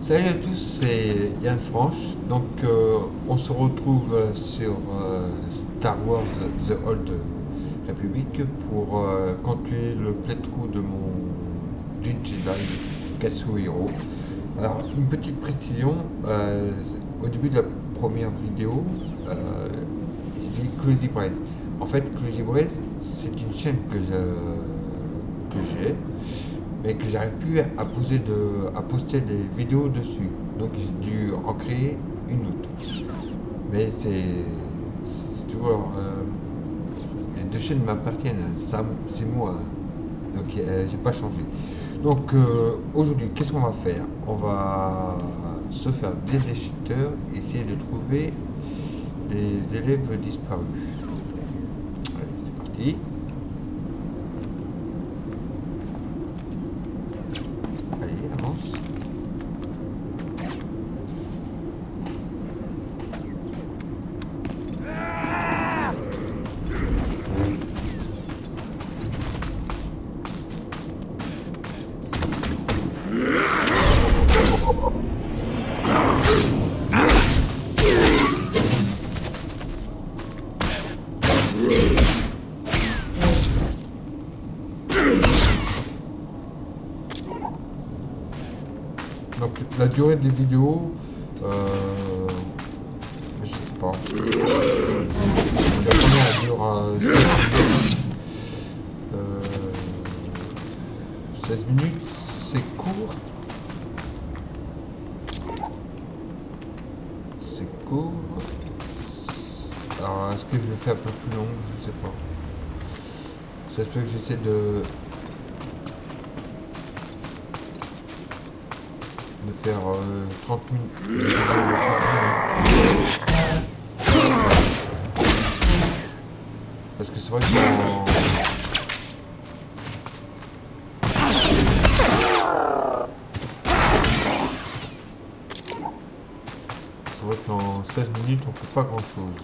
Salut à tous, c'est Yann Franche. Donc, on se retrouve sur Star Wars The Old Republic pour continuer le playthrough de mon Jedi Katsuhiro. Alors, une petite précision, au début de la première vidéo, j'ai dit Crazy Braze. En fait, Crazy Braze, c'est une chaîne que j'ai, mais que j'arrive plus à poster des vidéos dessus. Donc j'ai dû en créer une autre. Mais c'est toujours. Les deux chaînes m'appartiennent, ça c'est moi. Donc j'ai pas changé. Donc aujourd'hui, qu'est-ce qu'on va faire? On va se faire des déchiqueteurs et essayer de trouver les élèves disparus. Allez, c'est parti. Allez, avance. Donc la durée des vidéos, je sais pas. La première dure 16 minutes, c'est court. C'est court. Alors est-ce que je le fais un peu plus long? Je sais pas. J'espère que j'essaie de faire 30 minutes. Parce que c'est vrai que qu'en 16 minutes on fait pas grand chose.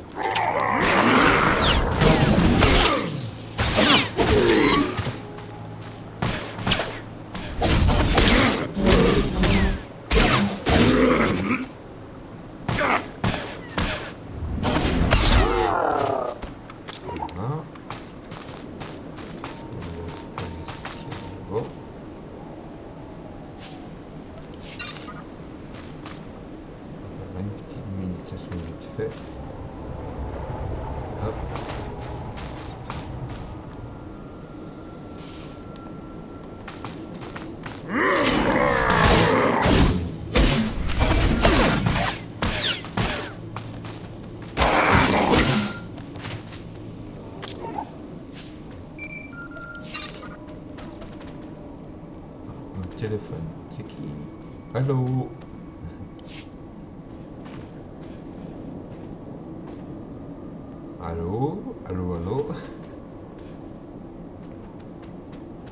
Voilà. Bon. On va faire une petite méditation vite fait. Hop. Mon téléphone, c'est qui? Allô? Allô? Allô, allô?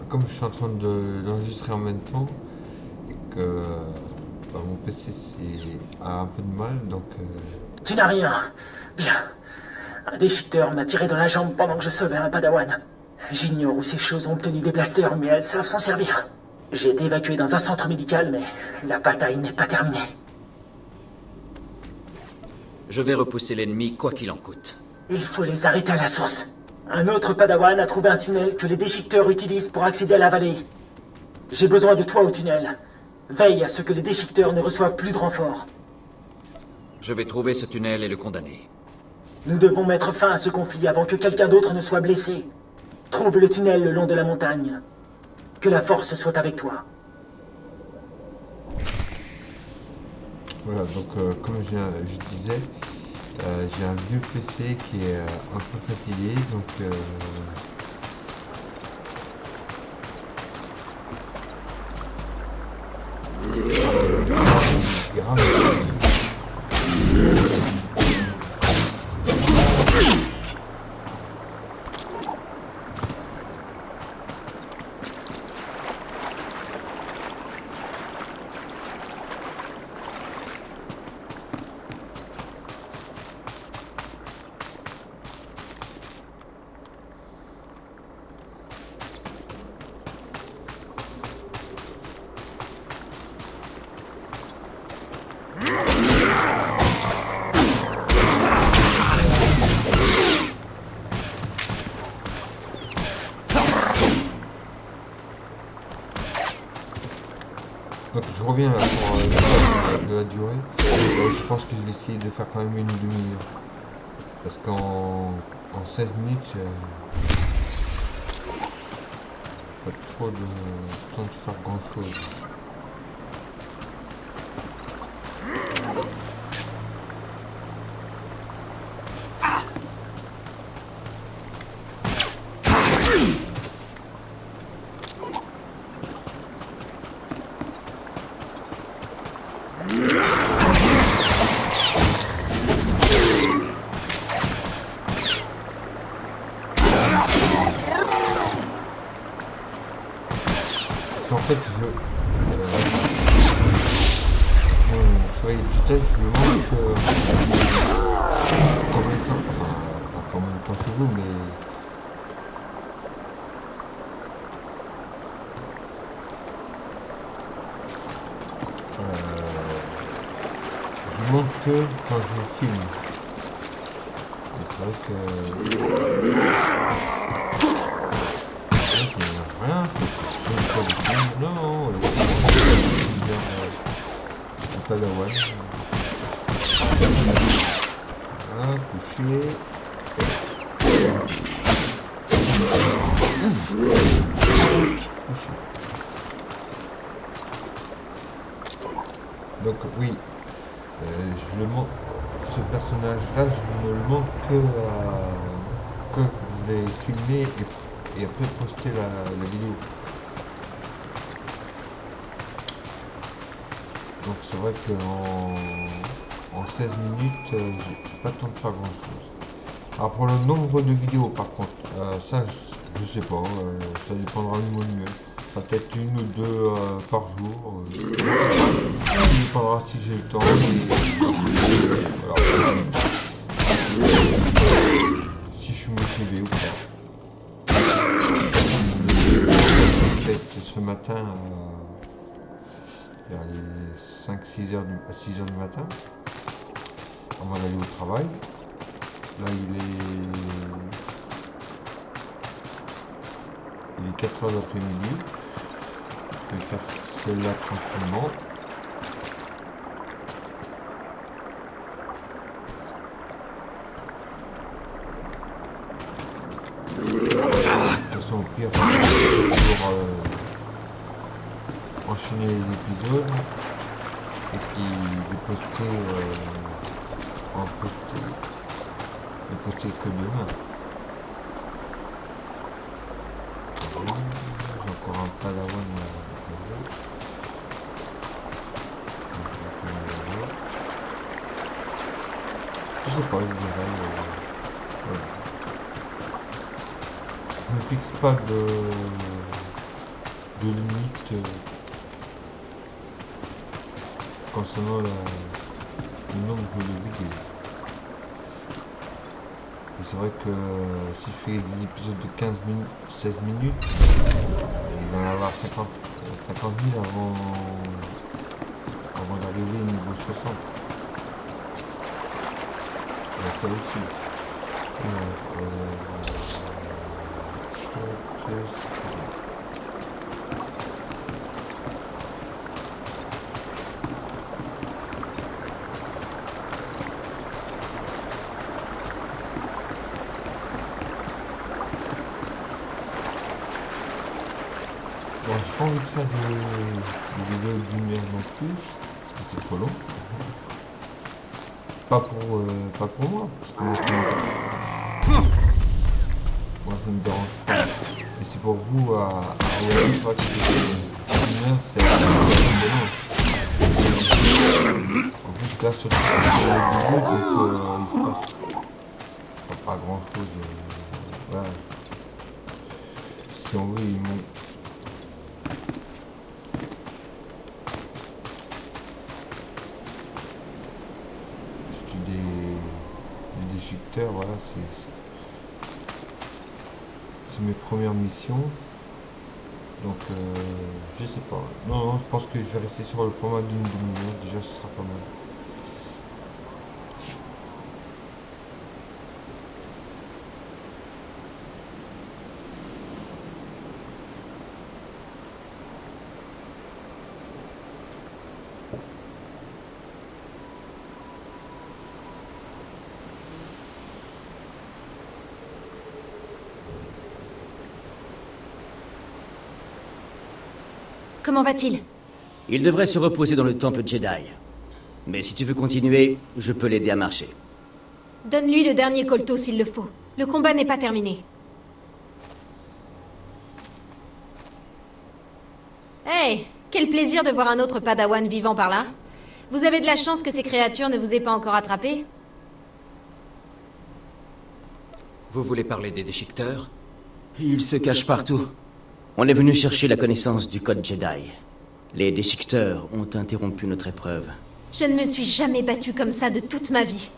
Comme je suis en train d'enregistrer en même temps et que mon PC a un peu de mal, donc Tu n'as rien. Bien. Un déchiqueteur m'a tiré dans la jambe pendant que je sauvais un padawan. J'ignore où ces choses ont obtenu des blasters, mais elles savent s'en servir. J'ai été évacué dans un centre médical, mais la bataille n'est pas terminée. Je vais repousser l'ennemi quoi qu'il en coûte. Il faut les arrêter à la source. Un autre padawan a trouvé un tunnel que les déchiqueteurs utilisent pour accéder à la vallée. J'ai besoin de toi au tunnel. Veille à ce que les déchiqueteurs ne reçoivent plus de renforts. Je vais trouver ce tunnel et le condamner. Nous devons mettre fin à ce conflit avant que quelqu'un d'autre ne soit blessé. Trouve le tunnel le long de la montagne. Que la force soit avec toi. voilà. Donc comme je disais, j'ai un vieux PC qui est un peu fatigué, donc grave. je reviens là pour de la durée. Je pense que je vais essayer de faire quand même une demi-heure. Parce qu'en 16 minutes, pas trop de temps de faire grand chose. En fait, mon cheval de tutelle, je me demande combien de temps, enfin, pas combien de temps que vous, mais je me demande que quand je filme. Et c'est vrai que rien. Non, le Padawan. Voilà, coucher. Coucher. Donc oui, je le manque. Ce personnage-là, je ne le manque que je l'ai filmé et après poster la vidéo. Donc c'est vrai qu'en 16 minutes, j'ai pas le temps de faire grand chose. Alors pour le nombre de vidéos par contre, ça je sais pas, ça dépendra de mon humeur. Peut-être une ou deux par jour. Ça dépendra si j'ai le temps. Voilà. Si je suis motivé ou pas. Peut-être ce matin. Vers les 5-6 heures, 6 heures du matin, avant d'aller au travail. Là, il est 4 heures d'après-midi. Je vais faire celle-là tranquillement. De toute façon, au pire, je vais toujours enchaîner les épisodes et puis les poster que demain. J'ai encore un Padawan à poser. Je sais pas, je dirais. Voilà. Je ne fixe pas de limite concernant le nombre de vidéos. Et c'est vrai que si je fais des épisodes de 15 minutes, 16 minutes, il va y en avoir 50 000 avant d'arriver au niveau 60. Il y a ça aussi. Bon, j'ai pas envie de faire des vidéos d'une heure non plus, parce que c'est trop long. Pas pour moi, parce que moi, ça me dérange pas. Et c'est pour vous à regarder, c'est vrai que une heure, c'est long. En plus, là, sur le vidéo, donc il se passe pas grand chose. Voilà. Si on veut, ils m'ont. Des déchiqueteurs, voilà, c'est mes premières missions. Donc je sais pas. Non, je pense que je vais rester sur le format d'une demi-heure, déjà ce sera pas mal. comment va-t-il? Il devrait se reposer dans le temple Jedi. Mais si tu veux continuer, je peux l'aider à marcher. Donne-lui le dernier colto s'il le faut. Le combat n'est pas terminé. Hey, quel plaisir de voir un autre padawan vivant par là. Vous avez de la chance que ces créatures ne vous aient pas encore attrapé. Vous voulez parler des déchiqueteurs? Ils se cachent partout. On est venu chercher la connaissance du code Jedi. Les déchiqueteurs ont interrompu notre épreuve. Je ne me suis jamais battue comme ça de toute ma vie.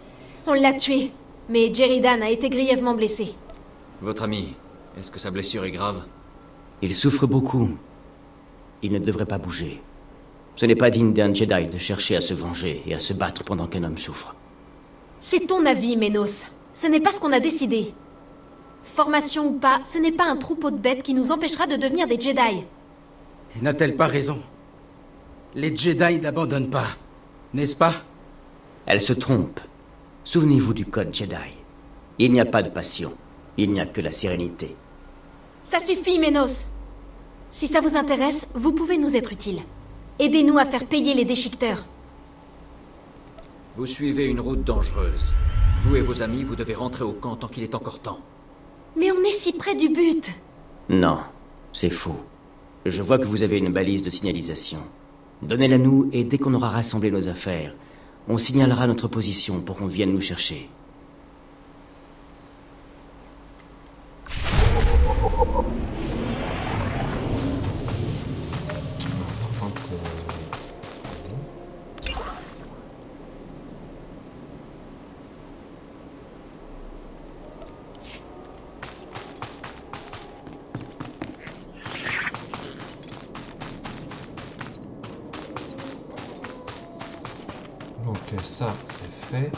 On l'a tué, mais Jeridan a été grièvement blessé. Votre ami, est-ce que sa blessure est grave? Il souffre beaucoup. Il ne devrait pas bouger. Ce n'est pas digne d'un Jedi de chercher à se venger et à se battre pendant qu'un homme souffre. C'est ton avis, Ménos. Ce n'est pas ce qu'on a décidé. Formation ou pas, ce n'est pas un troupeau de bêtes qui nous empêchera de devenir des Jedi. N'a-t-elle pas raison? Les Jedi n'abandonnent pas, n'est-ce pas? Elle se trompe. Souvenez-vous du code Jedi. Il n'y a pas de passion. Il n'y a que la sérénité. Ça suffit, Ménos. Si ça vous intéresse, vous pouvez nous être utiles. Aidez-nous à faire payer les déchiqueteurs. Vous suivez une route dangereuse. Vous et vos amis, vous devez rentrer au camp tant qu'il est encore temps. Mais on est si près du but. Non, c'est faux. Je vois que vous avez une balise de signalisation. Donnez-la nous et dès qu'on aura rassemblé nos affaires, on signalera notre position pour qu'on vienne nous chercher. Donc ça, c'est fait.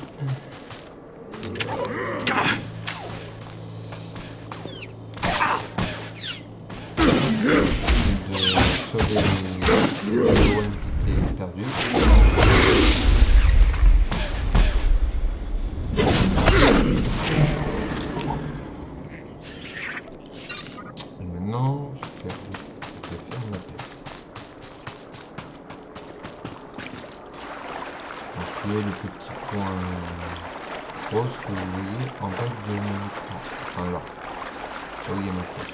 De sauver le one qui était perdu. Et maintenant, je vais faire ma tête. Donc il y a le petit point rose que vous voyez en bas de mon écran. Enfin là. Là où il y a ma flèche.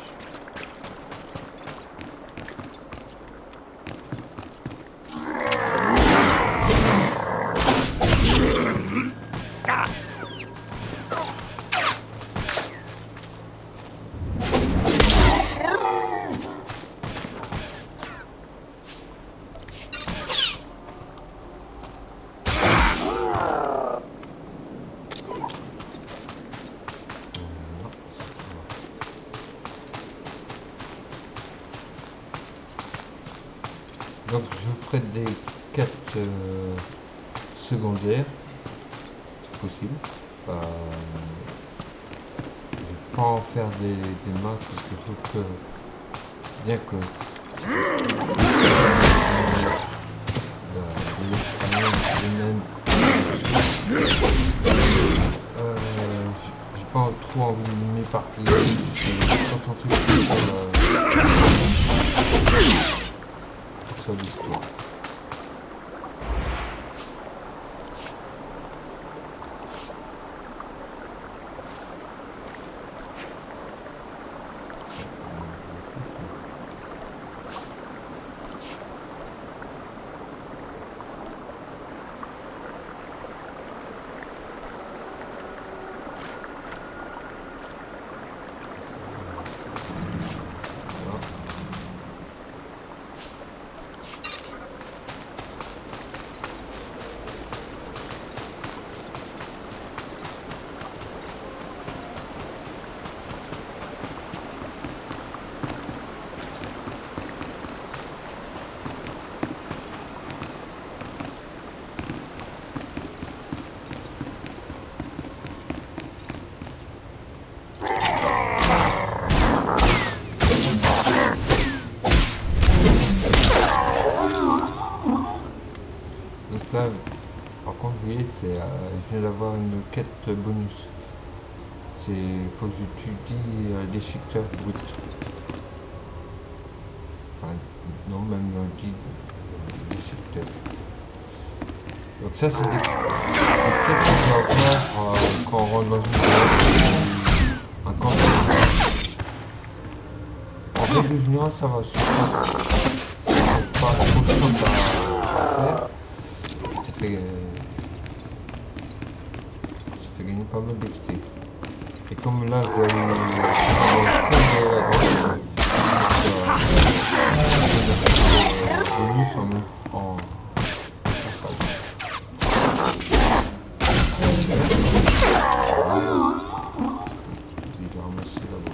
Donc je ferai des quêtes secondaires, c'est possible. Je vais pas en faire des masses parce que je trouve que bien que j'ai pas trop envie de m'éparpiller, je vais me concentrer sur l'histoire. Donc là, par contre, vous voyez, je viens d'avoir une quête bonus. Faut que j'étudie les déchiqueteurs bruts. Enfin, non, même dit déchiqueteur. Donc ça c'est des pièces qu'on va avoir quand on rentre dans une pièce, un camp. En début général ça va se faire. Pas trop de choses à faire. Ça fait gagner pas mal d'XP. Et comme là je dois aller bonus en je vais ramasser là-bas.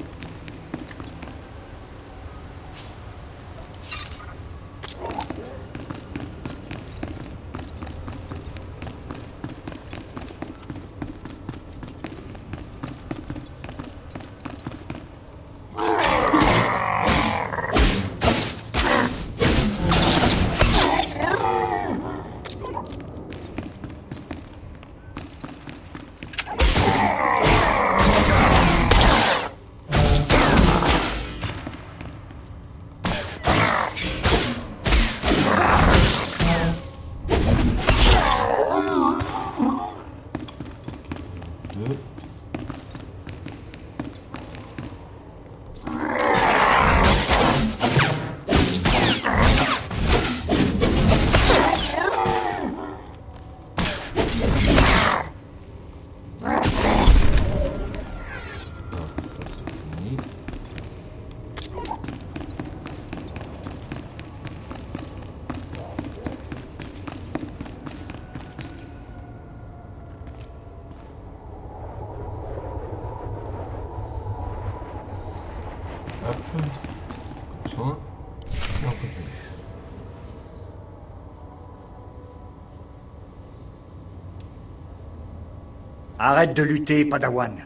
Arrête de lutter, Padawan.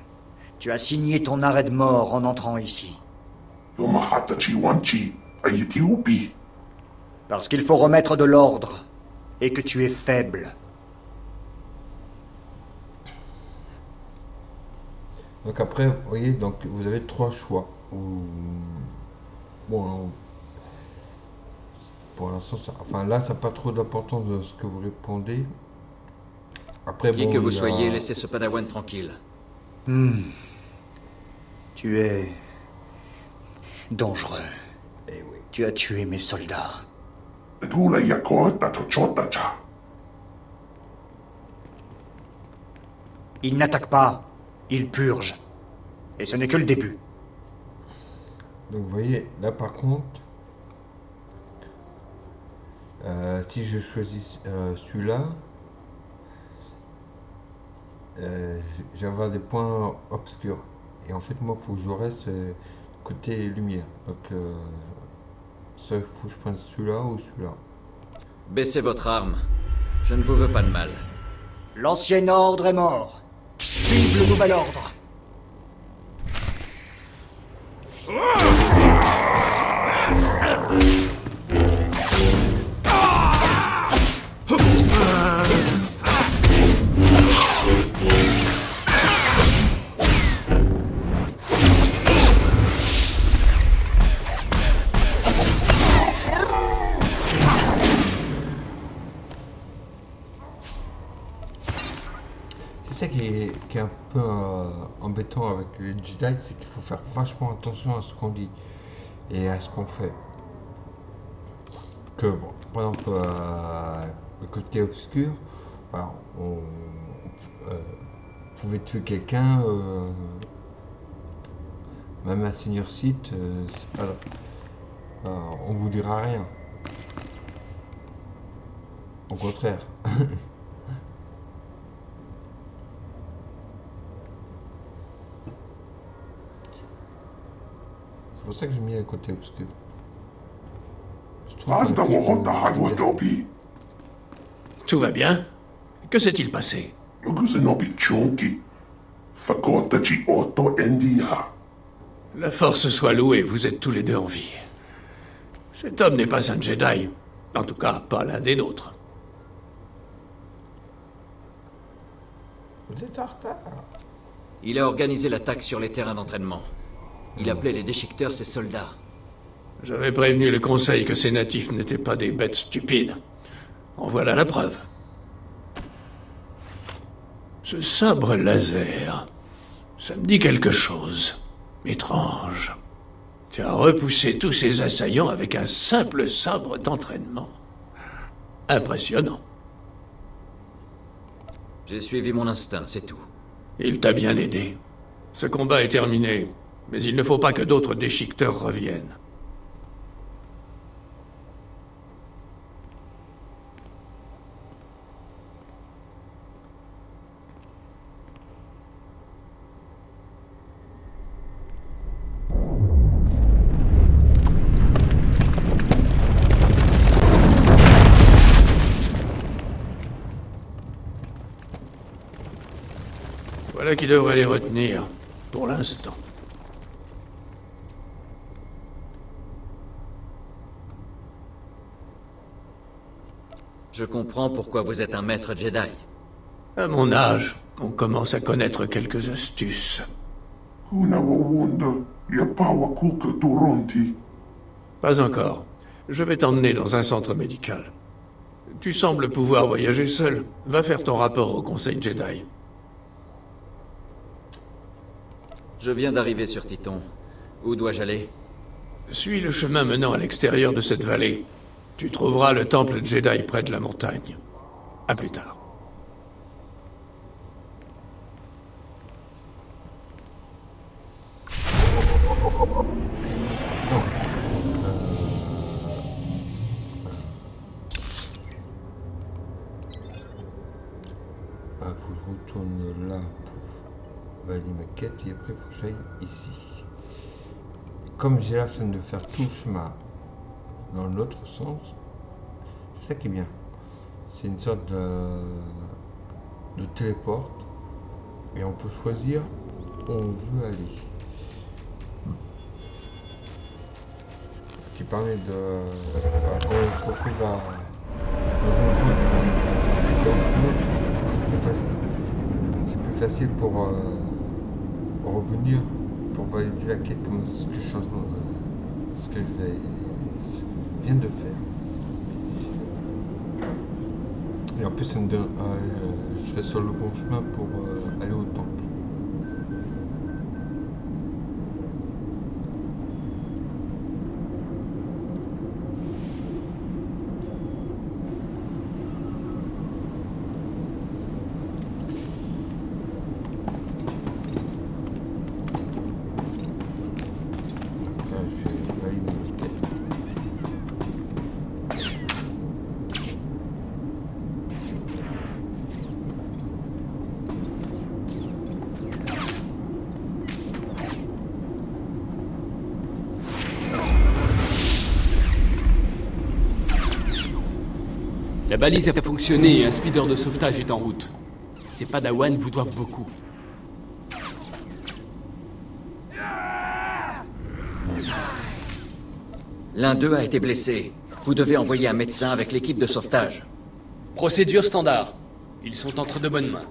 Tu as signé ton arrêt de mort en entrant ici. Parce qu'il faut remettre de l'ordre, et que tu es faible. Donc après, vous voyez, donc vous avez 3 choix. Bon, pour l'instant, enfin là, ça n'a pas trop d'importance de ce que vous répondez. Après, Qui que vous soyez, laissez ce Padawan tranquille. Tu es dangereux. Eh oui. Tu as tué mes soldats. Ils n'attaquent pas, ils purgent. Et ce n'est que le début. Donc vous voyez, là par contre, si je choisis celui-là, j'avais des points obscurs. Et en fait, moi, il faut que je reste côté lumière. Donc, il faut que je prenne celui-là ou celui-là. Baissez votre arme. Je ne vous veux pas de mal. L'ancien ordre est mort. Vive le nouvel ordre. C'est ça qui est un peu embêtant avec les Jedi, c'est qu'il faut faire vachement attention à ce qu'on dit et à ce qu'on fait. Que, bon, par exemple, le côté obscur, alors, on pouvait tuer quelqu'un, même un senior site, c'est pas, on vous dira rien. Au contraire. C'est pour ça que j'ai mis un côté obscur. Je trouve que Tout va bien? Que s'est-il passé? La force soit louée, vous êtes tous les deux en vie. Cet homme n'est pas un Jedi. En tout cas, pas l'un des nôtres. Vous êtes en retard. Il a organisé l'attaque sur les terrains d'entraînement. Il appelait les déchiqueteurs ses soldats. J'avais prévenu le Conseil que ces natifs n'étaient pas des bêtes stupides. En voilà la preuve. Ce sabre laser, ça me dit quelque chose. Étrange. Tu as repoussé tous ces assaillants avec un simple sabre d'entraînement. Impressionnant. J'ai suivi mon instinct, c'est tout. Il t'a bien aidé. Ce combat est terminé, mais il ne faut pas que d'autres déchiqueteurs reviennent. Voilà qui devrait les retenir, pour l'instant. Je comprends pourquoi vous êtes un maître Jedi. À mon âge, on commence à connaître quelques astuces. Pas encore. Je vais t'emmener dans un centre médical. Tu sembles pouvoir voyager seul. Va faire ton rapport au Conseil Jedi. Je viens d'arriver sur Titon. Où dois-je aller? Suis le chemin menant à l'extérieur de cette vallée. Tu trouveras le temple Jedi près de la montagne. À plus tard. Faut que je retourne là pour valider ma quête et après il faut que j'aille ici. Comme j'ai la flemme de faire tout le chemin dans l'autre sens, c'est ça qui est bien. C'est une sorte de téléporte et on peut choisir où on veut aller. Ce qui permet de... quand on se retrouve dans une route dangereuse, c'est plus facile pour revenir, pour valider la quête comme ce que je viens de faire. Et en plus, ça me donne, je serai sur le bon chemin pour aller au temple. La balise a fonctionné et un speeder de sauvetage est en route. Ces Padawan vous doivent beaucoup. L'un d'eux a été blessé. Vous devez envoyer un médecin avec l'équipe de sauvetage. Procédure standard. Ils sont entre de bonnes mains.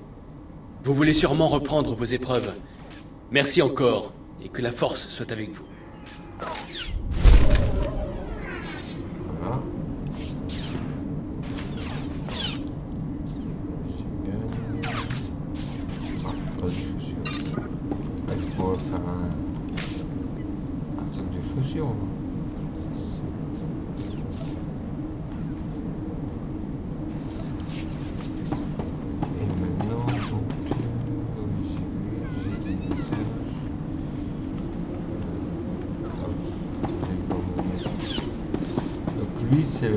Vous voulez sûrement reprendre vos épreuves. Merci encore, et que la force soit avec vous. Voilà. Pas de chaussures. Là, je pourrais faire un sac de chaussures. Et maintenant, donc, j'ai des messages. Donc lui, c'est le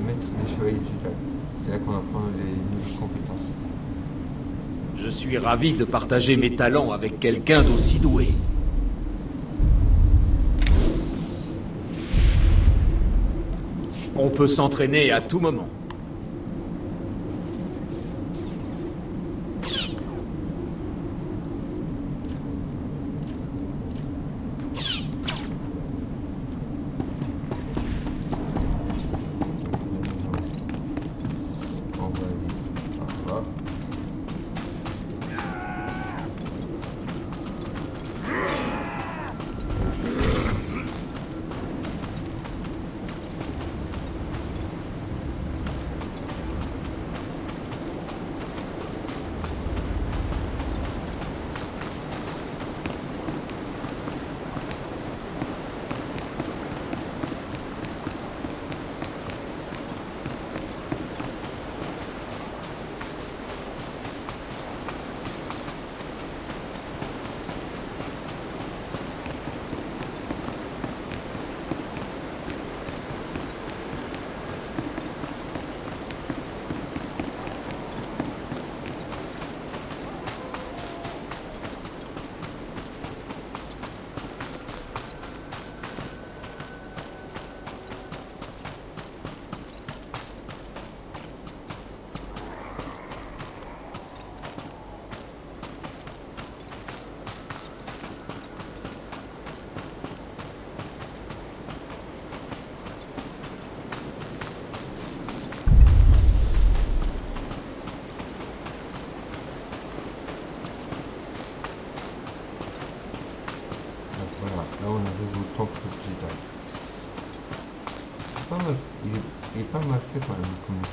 maître des chevaliers Jedi. C'est là qu'on apprend les nouvelles compétences. Je suis ravi de partager mes talents avec quelqu'un d'aussi doué. On peut s'entraîner à tout moment. On va aller par là. fait quand même comme jeu.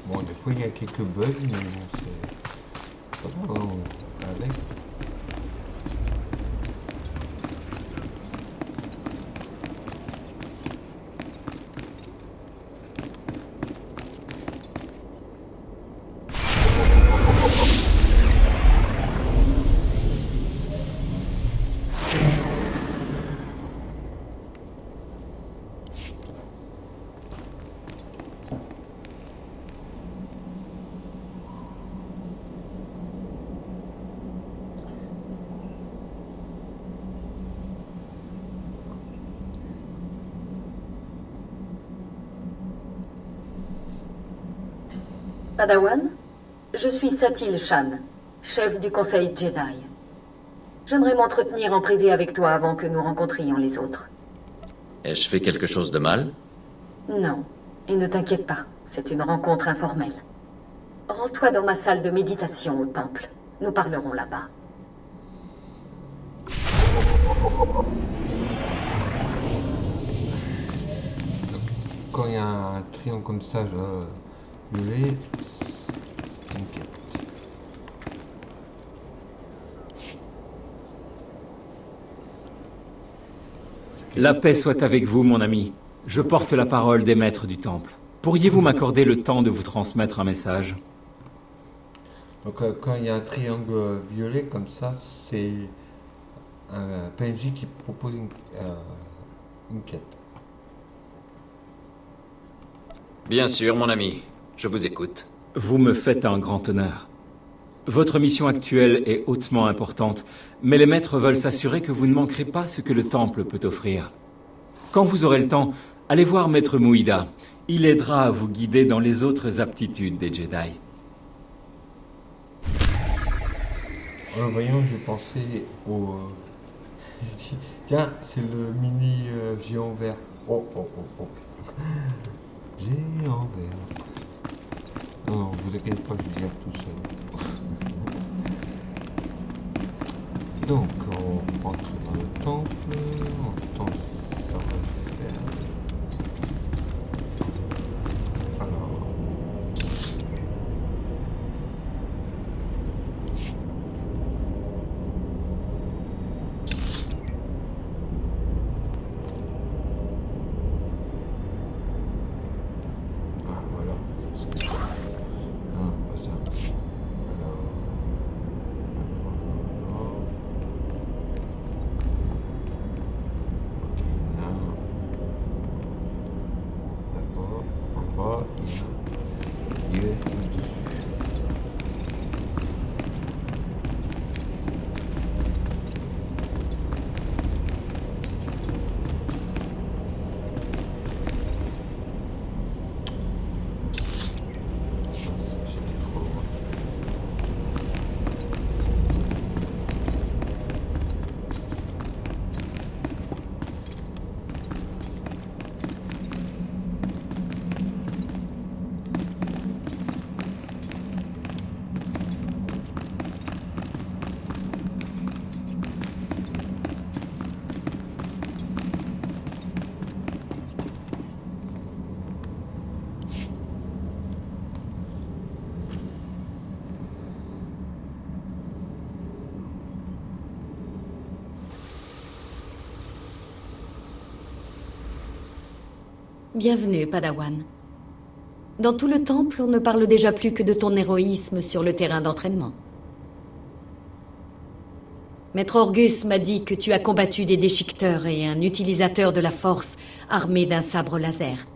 Bon, des fois il y a quelques bugs, mais bon, c'est pas grave, on fait avec. Padawan, je suis Satil Shan, chef du Conseil Jedi. J'aimerais m'entretenir en privé avec toi avant que nous rencontrions les autres. Ai-je fait quelque chose de mal? Non, et ne t'inquiète pas, c'est une rencontre informelle. Rends-toi dans ma salle de méditation au temple. Nous parlerons là-bas. Quand il y a un triangle comme ça, violet, c'est une quête. La paix soit avec vous, mon ami. Je porte la parole des maîtres du temple. Pourriez-vous m'accorder le temps de vous transmettre un message? Donc quand il y a un triangle violet comme ça, c'est un PNJ qui propose une quête. Bien sûr, mon ami. Je vous écoute. Vous me faites un grand honneur. Votre mission actuelle est hautement importante, mais les maîtres veulent s'assurer que vous ne manquerez pas ce que le temple peut offrir. Quand vous aurez le temps, allez voir Maître Muida. Il aidera à vous guider dans les autres aptitudes des Jedi. En le voyant, j'ai pensé au... j'ai dit, tiens, c'est le mini géant vert. Oh. Géant vert. Non, vous inquiétez pas, je vais dire tout seul. Donc, on rentre dans le temple. On tente ça va le faire. Alors... Ah, voilà. C'est ce que... Non, pas ça. Alors... Ok, il y en a un. D'abord, en bas, il y a juste dessus. J'étais trop loin. Bienvenue, Padawan. Dans tout le temple, on ne parle déjà plus que de ton héroïsme sur le terrain d'entraînement. Maître Orgus m'a dit que tu as combattu des déchiqueteurs et un utilisateur de la force armé d'un sabre laser.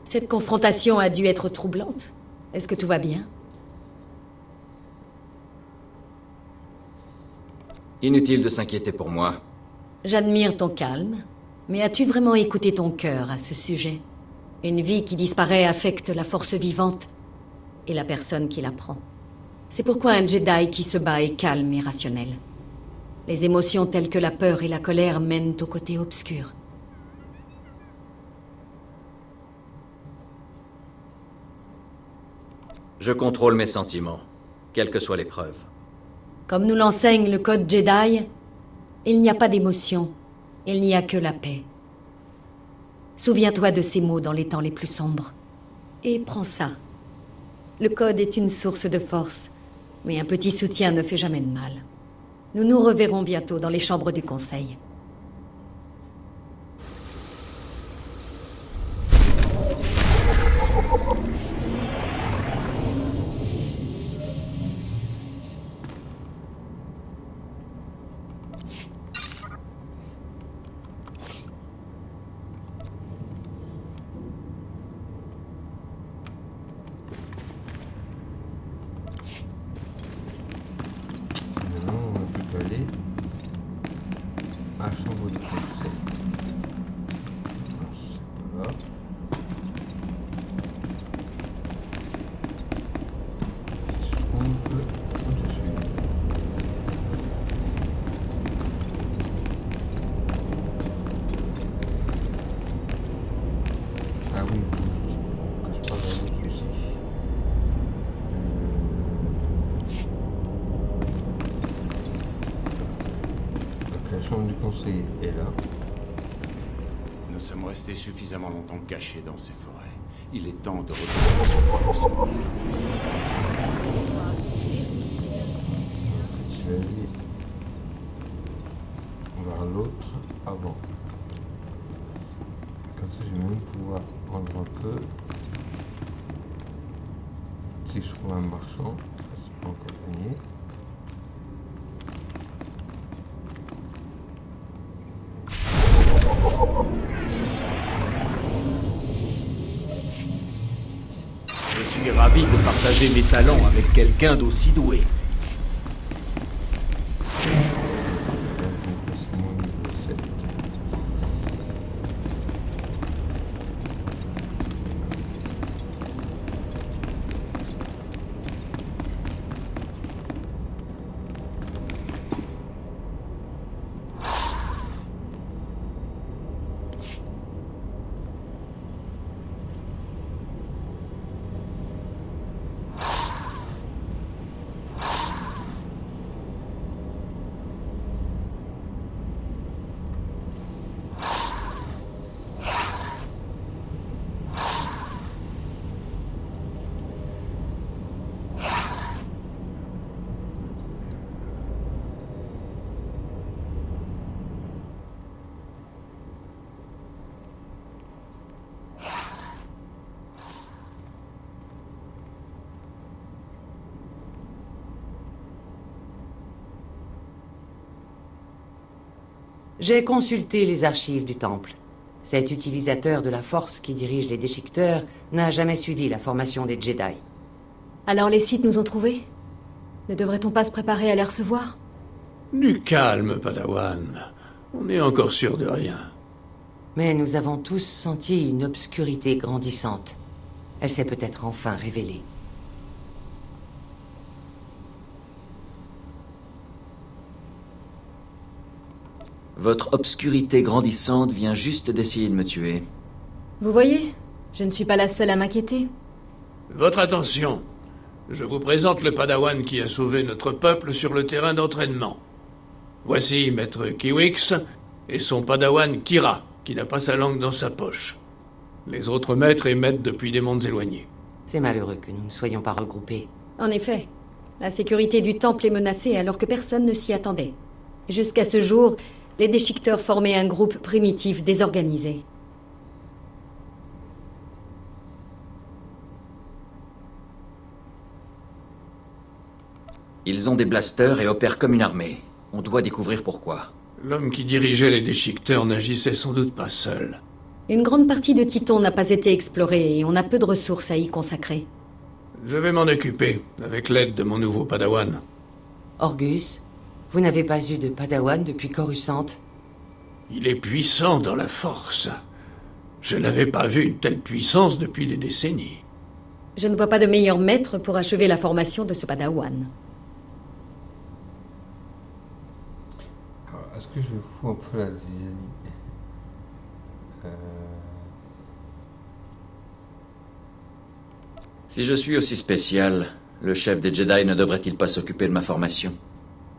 Cette confrontation a dû être troublante. Est-ce que tout va bien? Inutile de s'inquiéter pour moi. J'admire ton calme, mais as-tu vraiment écouté ton cœur à ce sujet? Une vie qui disparaît affecte la force vivante et la personne qui la prend. C'est pourquoi un Jedi qui se bat est calme et rationnel. Les émotions telles que la peur et la colère mènent au côté obscur. Je contrôle mes sentiments, quelle que soit l'épreuve. Comme nous l'enseigne le code Jedi, il n'y a pas d'émotion, il n'y a que la paix. Souviens-toi de ces mots dans les temps les plus sombres. Et prends ça. Le code est une source de force, mais un petit soutien ne fait jamais de mal. Nous nous reverrons bientôt dans les chambres du Conseil. Du conseil est là. Nous sommes restés suffisamment longtemps cachés dans ces forêts. Il est temps de retourner sur Coruscant. Je vais aller vers l'autre avant. Comme ça, je vais même pouvoir prendre un peu. Si je trouve un marchand, c'est pas encore gagné. Je suis ravi de partager mes talents avec quelqu'un d'aussi doué. J'ai consulté les archives du Temple. Cet utilisateur de la Force qui dirige les déchiqueteurs n'a jamais suivi la formation des Jedi. Alors les Sith nous ont trouvés? Ne devrait-on pas se préparer à les recevoir? Du calme, Padawan. On n'est encore sûr de rien. Mais nous avons tous senti une obscurité grandissante. Elle s'est peut-être enfin révélée. Votre obscurité grandissante vient juste d'essayer de me tuer. Vous voyez, je ne suis pas la seule à m'inquiéter. Votre attention. Je vous présente le Padawan qui a sauvé notre peuple sur le terrain d'entraînement. Voici Maître Kiwix et son Padawan Kira, qui n'a pas sa langue dans sa poche. Les autres maîtres émettent depuis des mondes éloignés. C'est malheureux que nous ne soyons pas regroupés. En effet, la sécurité du temple est menacée alors que personne ne s'y attendait. Jusqu'à ce jour, les déchiqueteurs formaient un groupe primitif désorganisé. Ils ont des blasters et opèrent comme une armée. On doit découvrir pourquoi. L'homme qui dirigeait les déchiqueteurs n'agissait sans doute pas seul. Une grande partie de Titon n'a pas été explorée et on a peu de ressources à y consacrer. Je vais m'en occuper, avec l'aide de mon nouveau Padawan. Orgus, vous n'avez pas eu de Padawan depuis Coruscant? Il est puissant dans la force. Je n'avais pas vu une telle puissance depuis des décennies. Je ne vois pas de meilleur maître pour achever la formation de ce Padawan. Alors, est-ce que je fous un peu la zizanie? Si je suis aussi spécial, le chef des Jedi ne devrait-il pas s'occuper de ma formation?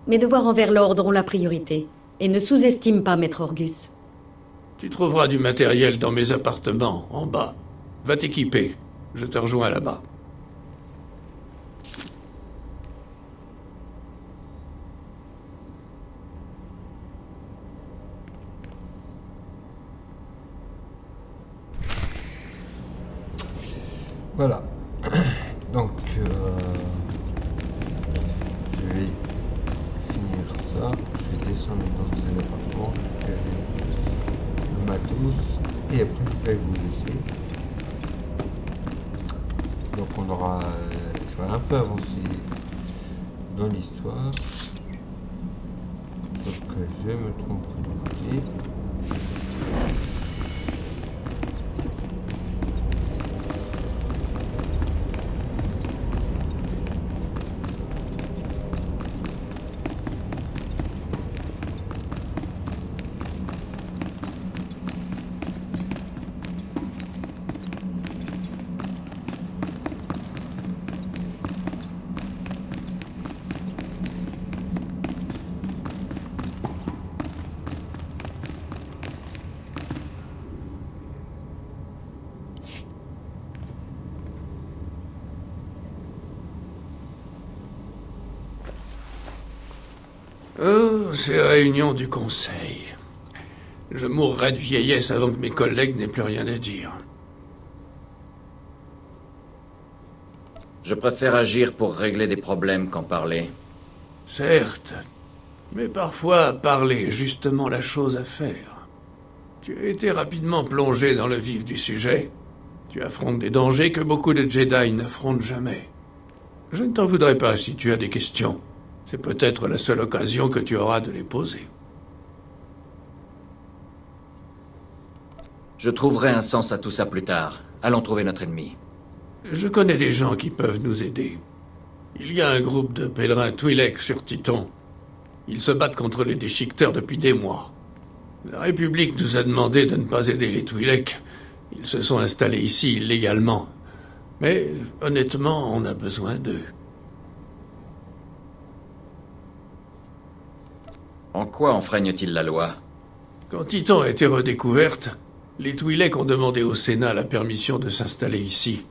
Mes devoirs envers l'Ordre ont la priorité. Et ne sous-estime pas Maître Orgus. Tu trouveras du matériel dans mes appartements, en bas. Va t'équiper. Je te rejoins là-bas. Voilà. Donc, je vais finir ça. Je vais descendre dans ces appartements, récupérer le matos, et après je vais vous laisser. Donc on aura, je vais un peu avancer dans l'histoire. Sauf que je me trompe de côté. Oh, ces réunions du conseil. Je mourrai de vieillesse avant que mes collègues n'aient plus rien à dire. Je préfère agir pour régler des problèmes qu'en parler. Certes, mais parfois parler est justement la chose à faire. Tu as été rapidement plongé dans le vif du sujet. Tu affrontes des dangers que beaucoup de Jedi n'affrontent jamais. Je ne t'en voudrais pas si tu as des questions. C'est peut-être la seule occasion que tu auras de les poser. Je trouverai un sens à tout ça plus tard. Allons trouver notre ennemi. Je connais des gens qui peuvent nous aider. Il y a un groupe de pèlerins Twi'lek sur Titon. Ils se battent contre les déchiqueteurs depuis des mois. La République nous a demandé de ne pas aider les Twi'lek. Ils se sont installés ici illégalement. Mais, honnêtement, on a besoin d'eux. En quoi enfreignent-ils la loi? Quand Titan a été redécouverte, les Twi'lek ont demandé au Sénat la permission de s'installer ici.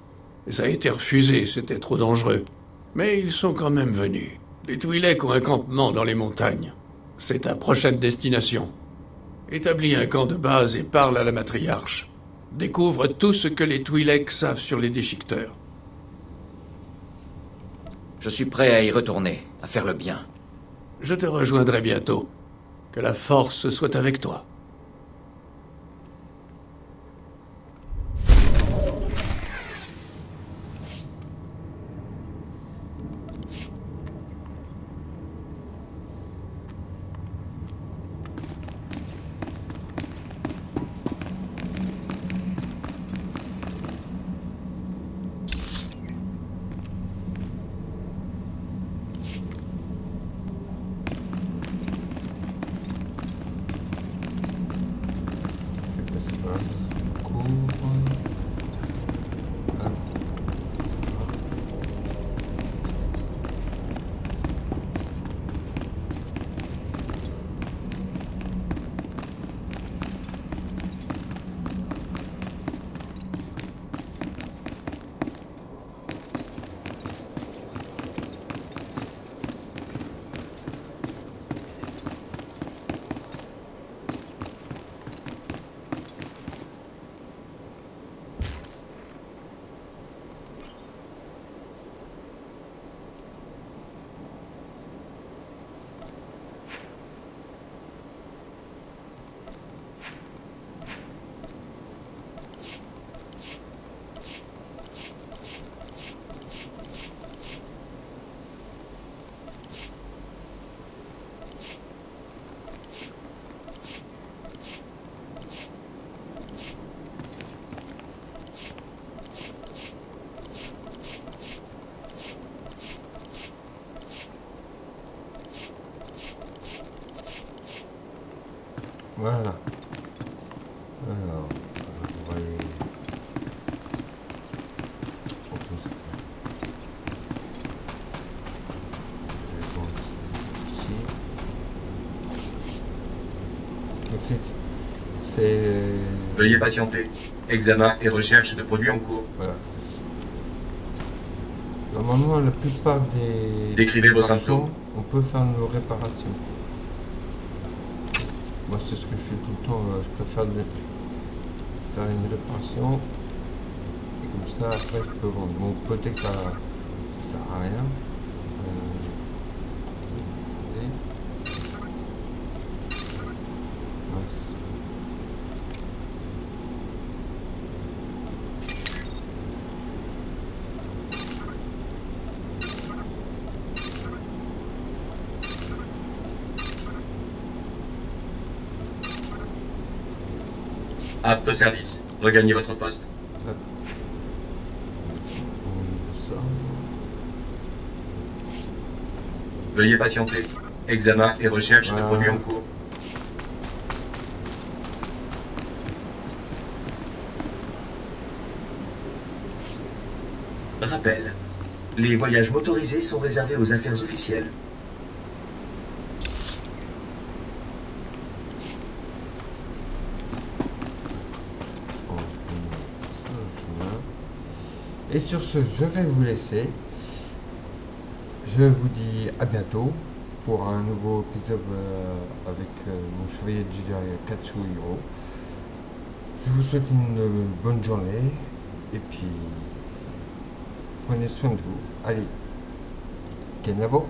Et ça a été refusé, c'était trop dangereux. Mais ils sont quand même venus. Les Twi'lek ont un campement dans les montagnes. C'est ta prochaine destination. Établis un camp de base et parle à la matriarche. Découvre tout ce que les Twi'lek savent sur les déchiqueteurs. Je suis prêt à y retourner, à faire le bien. Je te rejoindrai bientôt. Que la force soit avec toi. Voilà. Alors, on va aller... Je vais prendre ici. Donc c'est... Veuillez patienter. Examen et recherche de produits en cours. Voilà. Normalement, la plupart des... Décrivez vos réparations, symptômes. on peut faire nos réparations. Moi, c'est ce que je fais tout le temps. Je préfère faire une réparation. Et comme ça, après, je peux vendre. Bon, peut-être que ça sert à rien. Apte au service. Regagnez votre poste. Veuillez patienter. Examen et recherche de produits en cours. Rappel. Les voyages motorisés sont réservés aux affaires officielles. Et sur ce, je vais vous laisser. Je vous dis à bientôt pour un nouveau épisode avec mon chevalier Jedi Katsuhiro. Je vous souhaite une bonne journée et puis prenez soin de vous. Allez, Kenavo.